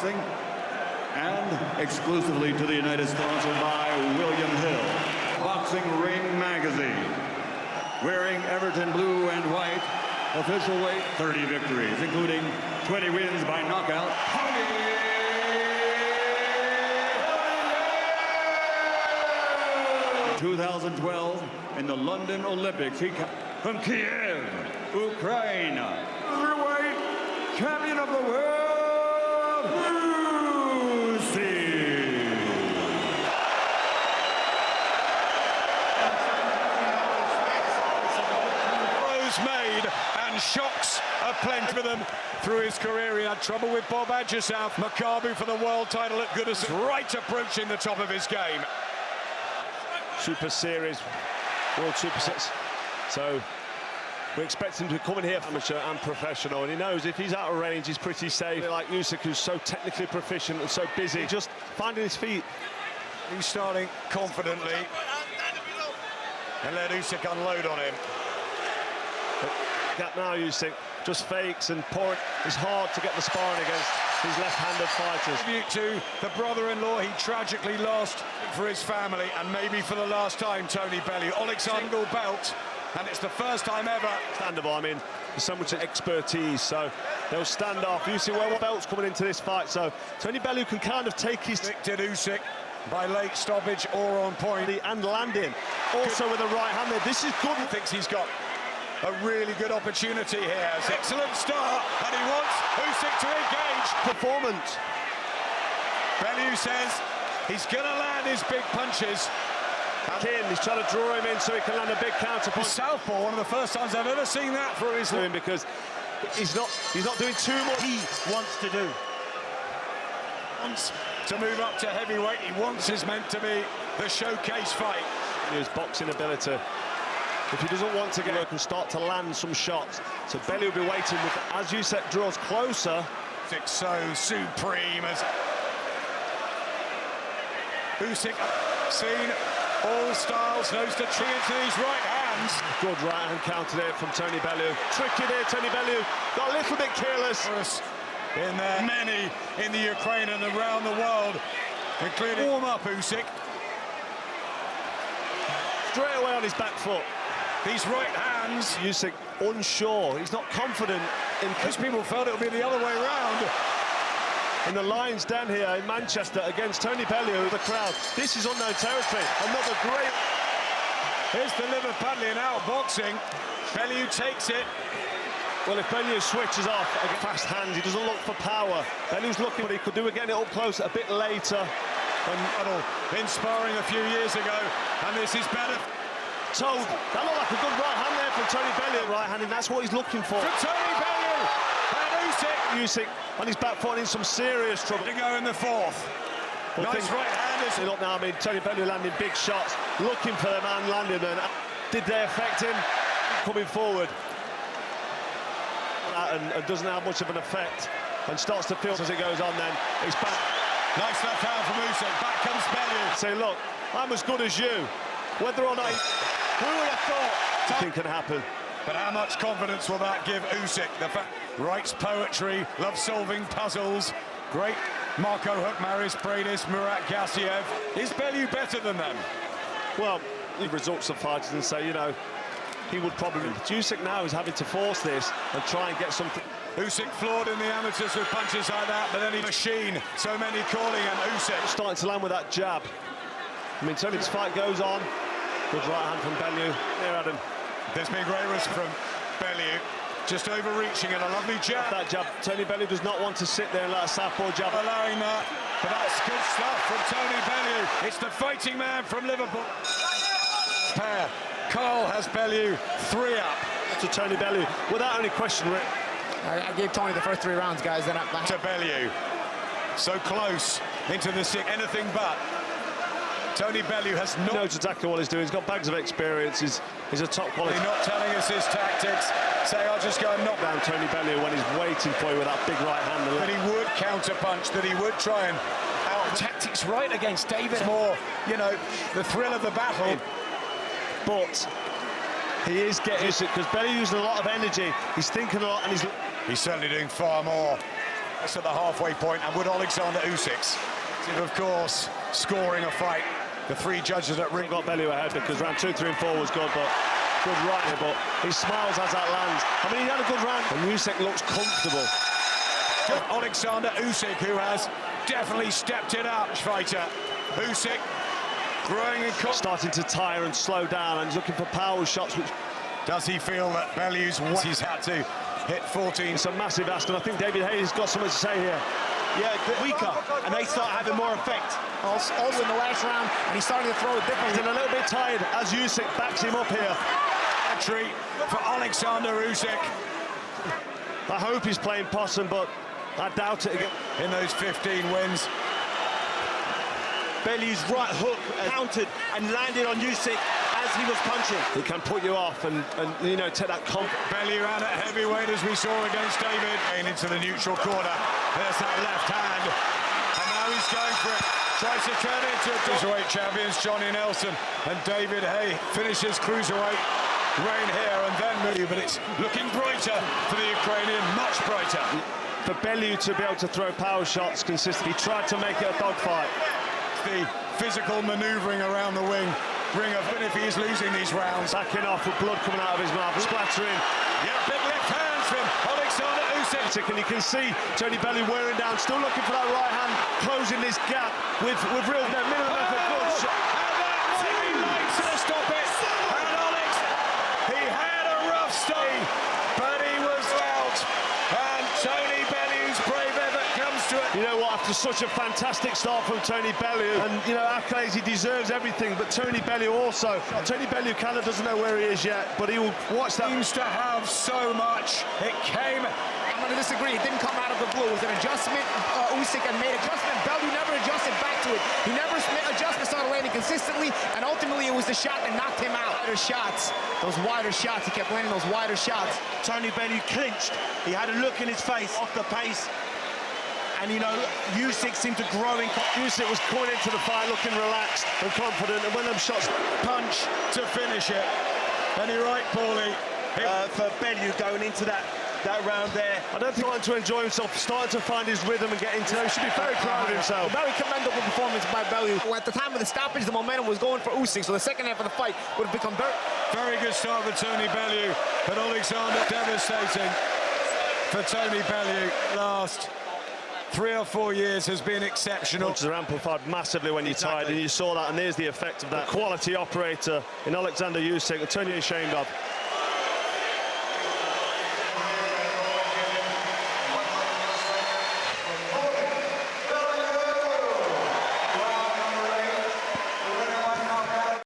And exclusively to the United States, sponsored by William Hill. Boxing Ring Magazine. Wearing Everton blue and white. Official weight, 30 victories, including 20 wins by knockout. 2012 in the London Olympics. He from Kiev, Ukraine. Cruiserweight champion of the world, Usyk. Made and shocks aplenty for them through his career. He had trouble with Bob Adjusouth. Makabu for the world title at Goodison, right approaching the top of his game. Super Series, World Super Series. So we expect him to come in here, amateur and professional, and he knows if he's out of range, he's pretty safe. Like Usyk, who's so technically proficient and so busy, just finding his feet. He's starting confidently and let Usyk unload on him. Gap now, Usyk just fakes and pouring. It's hard to get the sparring against these left-handed fighters. Tribute to the brother-in-law he tragically lost for his family, and maybe for the last time, Tony Bellew. Oleksandr belt, and it's the first time ever. Standable, I mean, there's so much expertise, so they'll stand off. Usyk, well, belt's coming into this fight, so Tony Bellew can kind of take his... Did Usyk by late stoppage or on point. And landing, also with the right hand there. This is good. Thinks he's got a really good opportunity here. It's excellent start, and he wants Usyk to engage. Performance. Bellew says he's going to land his big punches. He's trying to draw him in so he can land a big counter punch. Southpaw, one of the first times I've ever seen that for his doing, because he's not doing too much. He wants to do. Wants to move up to heavyweight. He wants is meant to be the showcase fight. His boxing ability. If he doesn't want to get work and start to land some shots, so Bellew will be waiting with, as Usyk draws closer. Usyk so supreme as Usyk seen all styles, knows to tree into these right hands. Good right hand counter there from Tony Bellew. Tricky there, Tony Bellew. Got a little bit careless. In there, many in the Ukraine and around the world, including warm up Usyk. Straight away on his back foot. These right hands. Usyk unsure, he's not confident in... Most people felt it would be the other way around. In the Lions Den here in Manchester against Tony Bellew, the crowd. This is unknown territory. Another great... Here's the Liverpudlian outboxing. Bellew takes it. Well, if Bellew switches off, fast hands, he doesn't look for power. Bellew's looking, but he could do again it up close a bit later. In sparring a few years ago, and this is better. So, that looked like a good right hand there from Tony Bellew. Right hand, and that's what he's looking for. From Tony Bellew, and Usyk on his back foot in some serious trouble. To go in the fourth. Well, nice right hand. Look now, I mean, Tony Bellew landing big shots, looking for the man landing, and did they affect him? Coming forward. And doesn't have much of an effect, and starts to feel as it goes on then. He's back. Nice left hand from Usyk. Back comes Bellew. Say, look, I'm as good as you. Whether or not... Who would have thought something can happen? But how much confidence will that give Usyk? The fact writes poetry, loves solving puzzles. Great Marco Huck, Maris Bradis, Murat Gassiev. Is Bellew better than them? Well, the results of fighters and say, you know, he would probably... Usyk now is having to force this and try and get something. Usyk floored in the amateurs with punches like that, but then he machine. So many calling, and Usyk starting to land with that jab. I mean, Tony's fight goes on. Good right hand from Bellew. There, Adam. There's been great risk from Bellew. Just overreaching and a lovely jab. That jab. Tony Bellew does not want to sit there and let a southpaw jab. Allowing that, but that's good stuff from Tony Bellew. It's the fighting man from Liverpool. Pair. Carl has Bellew 3 up. To Tony Bellew, without any question, Rick. I gave Tony the first 3 rounds, guys. Then to Bellew. So close into the sick, anything but. Tony Bellew has not... He knows exactly what he's doing. He's got bags of experience. He's a top quality. He's not telling us his tactics. Say, I'll just go and knock down Tony Bellew when he's waiting for you with that big right hand. That he would counter-punch, that he would try and out tactics right against David. More, you know, the thrill of the battle. But he is getting it because Bellew using a lot of energy. He's thinking a lot, and he's certainly doing far more It's at the halfway point, and would Oleksandr Usyk, of course, scoring a fight. The three judges at ring got Bellew ahead because round 2, 3, and 4 was good, but good right here, but he smiles as that lands. I mean, he had a good round, and Usyk looks comfortable. Oleksandr Usyk, who has definitely stepped it up, fighter. Usyk growing in confidence. Starting to tire and slow down, and he's looking for power shots, which... Does he feel that Bellew's he's had to hit 14? It's a massive ask, and I think David Hayes got something to say here. Yeah, weaker, and they start having more effect. Also in the last round, and he's starting to throw it differently. He's a little bit tired as Usyk backs him up here. Entry for Oleksandr Usyk. I hope he's playing possum, but I doubt it again. In those 15 wins. Bellew's right hook countered and landed on Usyk as he was punching. He can put you off and you know, take that Bellew ran at heavyweight as we saw against David. Into the neutral corner. There's that left hand. And now he's going for it. Tries to turn it into a cruiserweight champions, Johnny Nelson and David Hay. Finishes cruiserweight reign here and then Bellew, but it's looking brighter for the Ukrainian, much brighter. For Bellew to be able to throw power shots consistently, he tried to make it a dogfight. The physical manoeuvring around the ring of if he is losing these rounds. Backing off with blood coming out of his mouth, splattering. Yeah, big left hands from Oleksandr Usyk. And you can see Tony Bellew wearing down, still looking for that right hand, closing this gap with real minimum effort. Good shot. And that's he likes to stop it. And Olex, he had a rough start, but he was out. And Tony Bellew's brave effort comes to it. You know what, after such a fantastic start from Tony Bellew, and you know, accolades, he deserves everything, but Tony Bellew also. Tony Bellew kind of doesn't know where he is yet, but he will watch that. Seems to have so much. It came. I'm going to disagree. It didn't come out of the blue. It was an adjustment. Usyk had made adjustment. Bellew never adjusted back to it. He never made adjustments, started landing consistently, and ultimately it was the shot that knocked him out. Those wider shots. He kept landing those wider shots. Tony Bellew clinched. He had a look in his face off the pace. And, you know, Usyk seemed to grow in... Usyk was coming into the fight looking relaxed and confident, and when them shots... Punch to finish it. And you're right, Paulie. For Bellew going into that round there. I don't think he's starting to enjoy himself, starting to find his rhythm and get into it. He should be very proud of himself. A very commendable performance by Bellew. At the time of the stoppage, the momentum was going for Usyk, so the second half of the fight would have become very good start for Tony Bellew, but Oleksandr devastating for Tony Bellew. Last 3 or 4 years has been exceptional. Punches are amplified massively when you're tired, and you saw that, and there's the effect of that. Quality operator in Oleksandr Usyk, that Tony ashamed of.